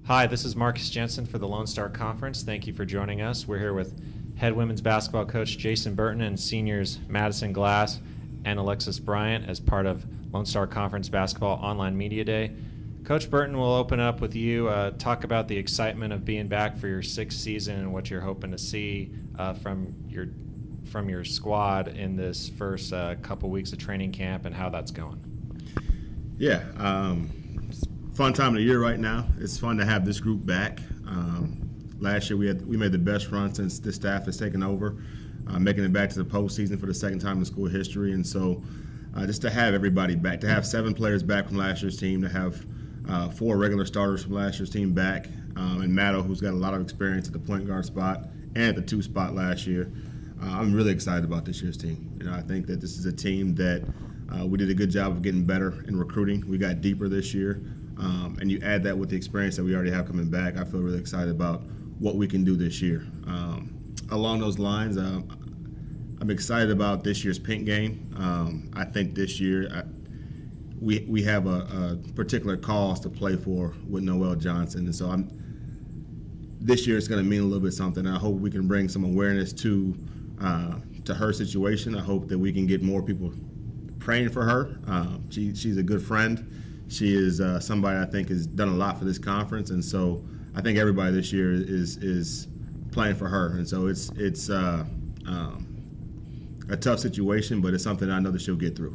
Hi, this is Marcus Jensen for the Lone Star Conference. Thank you for joining us. We're here with head women's basketball coach Jason Burton and seniors Maddison Glass and Alexis Bryant as part of Lone Star Conference Basketball Online Media Day. Coach Burton will open up with you, talk about the excitement of being back for your sixth season and what you're hoping to see from your squad in this first couple weeks of training camp and how that's going. Yeah, fun time of the year right now. It's fun to have this group back. Last year we made the best run since this staff has taken over, making it back to the postseason for the second time in school history. And so just to have everybody back, to have 7 players back from last year's team, to have 4 regular starters from last year's team back, and Matto, who's got a lot of experience at the point guard spot and at the 2 spot last year. I'm really excited about this year's team. I think that this is a team that we did a good job of getting better in recruiting. We got deeper this year. And you add that with the experience that we already have coming back, I feel really excited about what we can do this year. Along those lines, I'm excited about this year's pink game. I think this year we have a particular cause to play for with Noelle Johnson, and so this year it's going to mean a little bit something. I hope we can bring some awareness to her situation. I hope that we can get more people praying for her. She's a good friend. She is somebody I think has done a lot for this conference, and so I think everybody this year is playing for her. And so it's a tough situation, but it's something I know that she'll get through.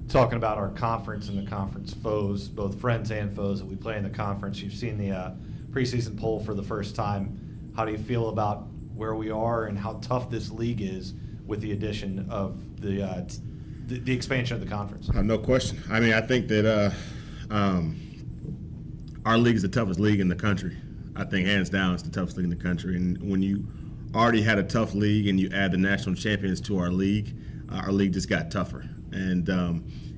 Talking about our conference and the conference foes, both friends and foes that we play in the conference, you've seen the preseason poll for the first time. How do you feel about where we are and how tough this league is with the addition of the expansion of the conference? No question. I mean, I think that our league is the toughest league in the country. I think hands down it's the toughest league in the country. And when you already had a tough league and you add the national champions to our league just got tougher. And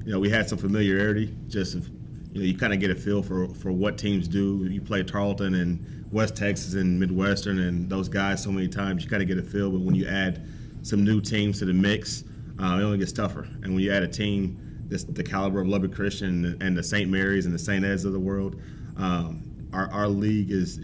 we had some familiarity. Just you kind of get a feel for what teams do. You play Tarleton and West Texas and Midwestern and those guys so many times. You kind of get a feel. But when you add some new teams to the mix, it only gets tougher. And when you add a team the caliber of Lubbock Christian and the St. Mary's and the St. Ed's of the world, our league is,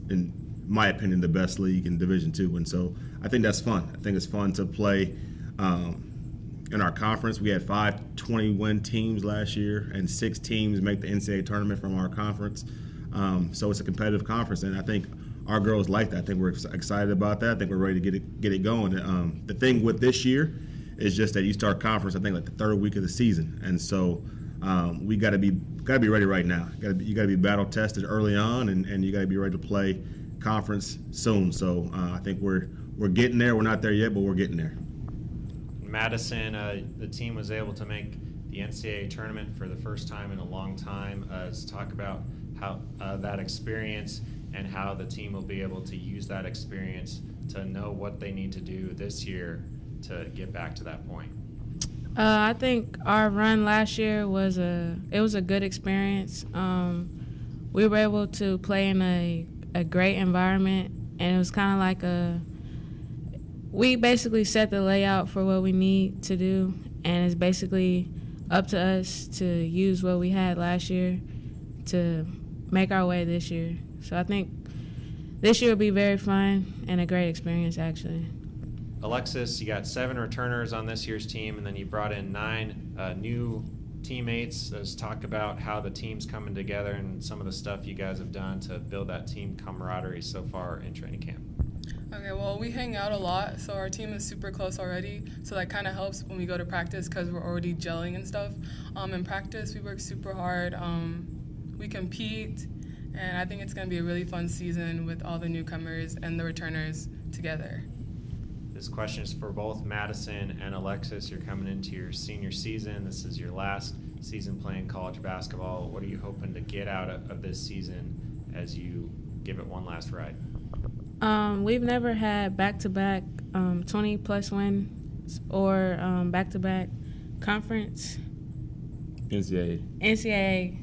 in my opinion, the best league in Division II. And so I think that's fun. I think it's fun to play in our conference. We had 5 20-win teams last year, and 6 teams make the NCAA tournament from our conference. So it's a competitive conference, and I think our girls like that. I think we're excited about that. I think we're ready to get it going. The thing with this year is just that you start conference, I think, like the 3rd week of the season, and so we got to be ready right now. You got to be battle tested early on, and you got to be ready to play conference soon. So I think we're getting there. We're not there yet, but we're getting there. Maddison, the team was able to make the NCAA tournament for the first time in a long time. Let's talk about how that experience and how the team will be able to use that experience to know what they need to do this year to get back to that point. I think our run last year was a good experience. We were able to play in a great environment, and it was kind of like we basically set the layout for what we need to do, and it's basically up to us to use what we had last year to make our way this year. So I think this year will be very fun and a great experience, actually. Alexis, you got 7 returners on this year's team, and then you brought in 9 new teammates. Let's talk about how the team's coming together and some of the stuff you guys have done to build that team camaraderie so far in training camp. Okay, well, we hang out a lot, so our team is super close already, so that kind of helps when we go to practice because we're already gelling and stuff. In practice, we work super hard. We compete, and I think it's going to be a really fun season with all the newcomers and the returners together. This question is for both Maddison and Alexis. You're coming into your senior season. This is your last season playing college basketball. What are you hoping to get out of this season as you give it one last ride? We've never had back-to-back 20-plus wins or back-to-back conference. NCAA.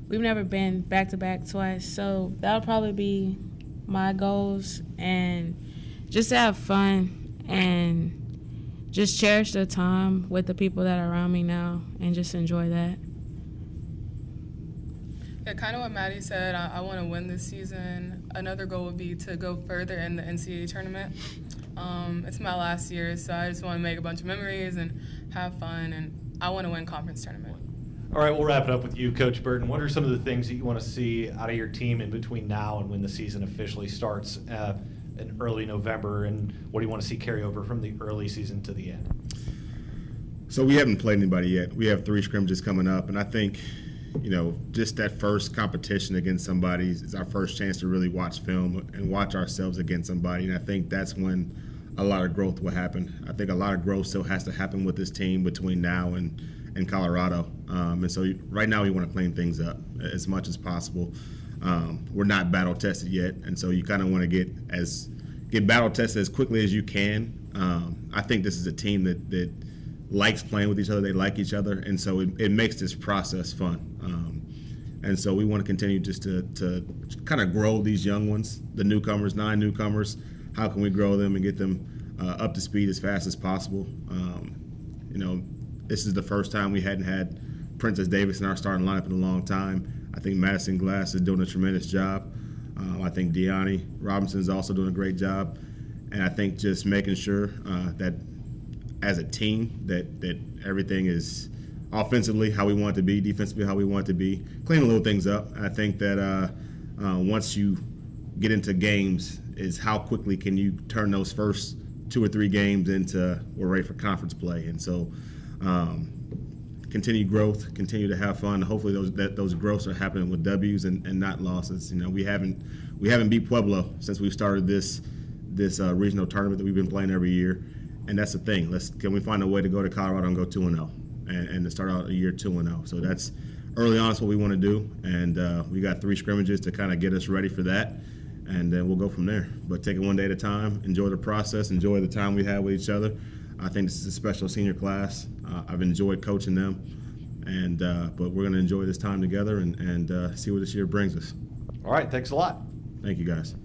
We've never been back-to-back twice, so that'll probably be my goals, and just to have fun and just cherish the time with the people that are around me now and just enjoy that. Yeah, kind of what Maddie said. I want to win this season. Another goal would be to go further in the NCAA tournament. It's my last year, so I just want to make a bunch of memories and have fun, and I want to win conference tournament. All right, we'll wrap it up with you, Coach Burton. What are some of the things that you want to see out of your team in between now and when the season officially starts in early November, and what do you want to see carry over from the early season to the end? So we haven't played anybody yet. We have 3 scrimmages coming up, and I think, just that first competition against somebody is our first chance to really watch film and watch ourselves against somebody, and I think that's when a lot of growth will happen. I think a lot of growth still has to happen with this team between now and Colorado, and so right now we want to clean things up as much as possible. We're not battle tested yet, and so you kind of want to get battle tested as quickly as you can. I think this is a team that likes playing with each other. They like each other, and so it makes this process fun. And so we want to continue just to kind of grow these young ones, the newcomers, 9 newcomers. How can we grow them and get them up to speed as fast as possible? This is the first time we hadn't had Princess Davis in our starting lineup in a long time. I think Maddison Glass is doing a tremendous job. I think Deani Robinson is also doing a great job. And I think just making sure that as a team that everything is offensively how we want it to be, defensively how we want it to be, cleaning little things up. And I think that once you get into games is how quickly can you turn those first 2 or 3 games into we're ready for conference play. And so continue growth, continue to have fun. Hopefully those growths are happening with W's and not losses. We haven't beat Pueblo since we've started this regional tournament that we've been playing every year, and that's the thing. Can we find a way to go to Colorado and go 2-0 and to start out a year 2-0? So that's early on. That's what we want to do, and we got 3 scrimmages to kind of get us ready for that, and then we'll go from there. But take it one day at a time. Enjoy the process. Enjoy the time we have with each other. I think this is a special senior class. I've enjoyed coaching them, and but we're going to enjoy this time together and see what this year brings us. All right, thanks a lot. Thank you, guys.